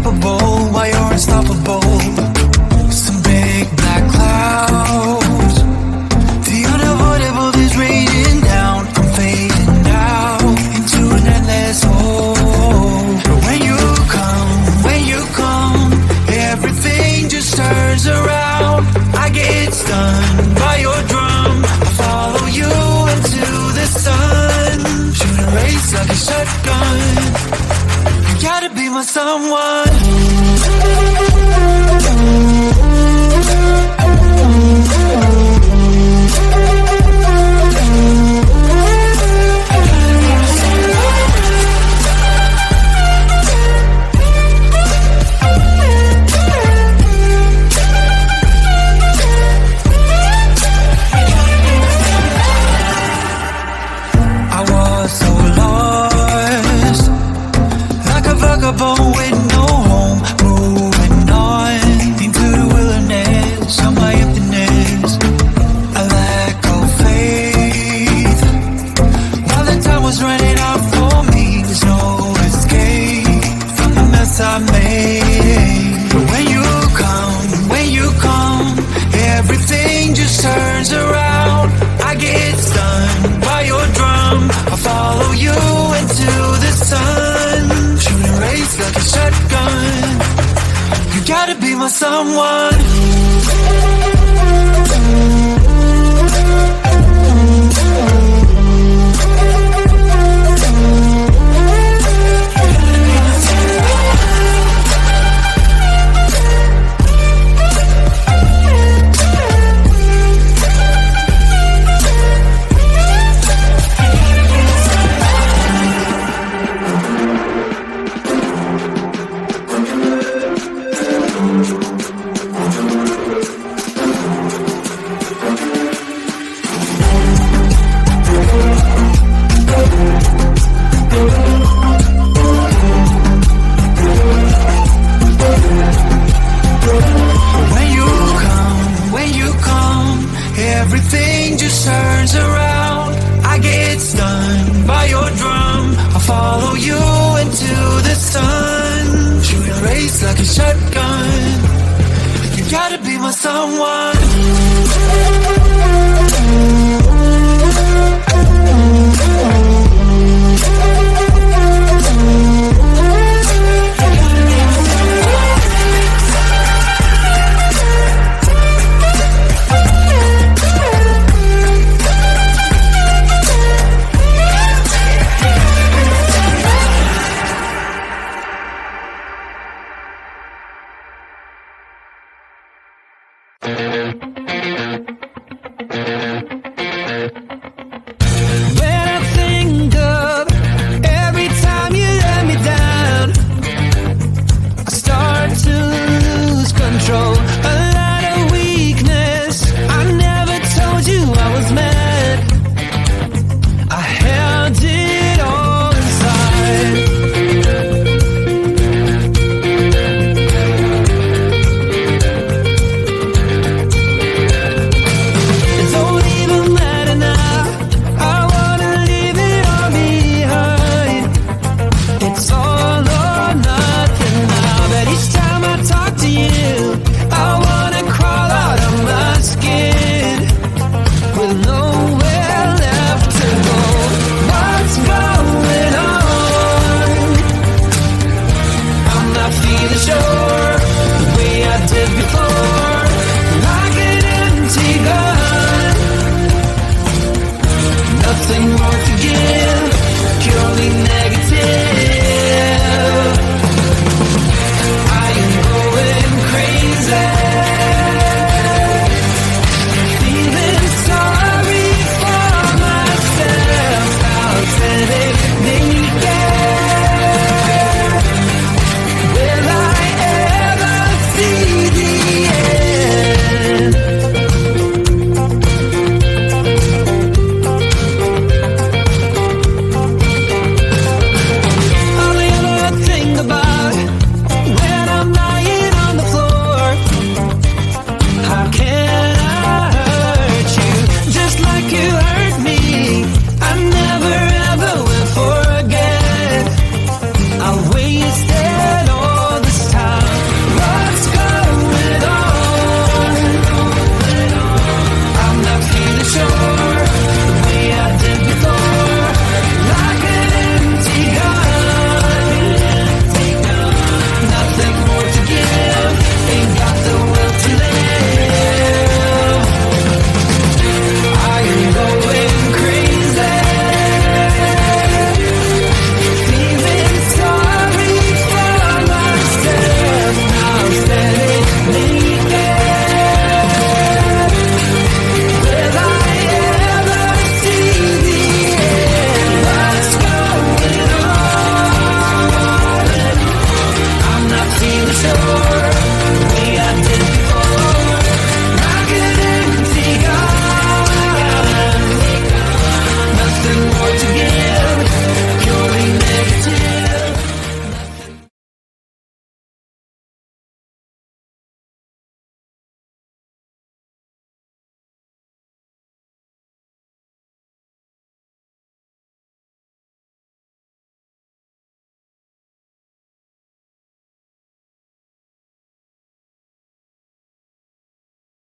unflippable while you're unstoppable. Some big black clouds, the unavoidable is raining down. I'm fading out into an endless hole. But when you come, everything just turns around. I get stunned by your drum. I follow you into the sun. Shoot a race like a shotgun. You gotta be my someone. With no home, moving on into the wilderness of my emptiness. A lack of faith while the time was running out for me. There's no escape from the mess I made. But when you come, everything just turns around. I get stunned by your drum. I follow you into the sun. Race like a shotgun. You gotta be my someone. Everything just turns around. I get stunned by your drum. I follow you into the sun. Shoot a race like a shotgun. You gotta be my someone. Sure.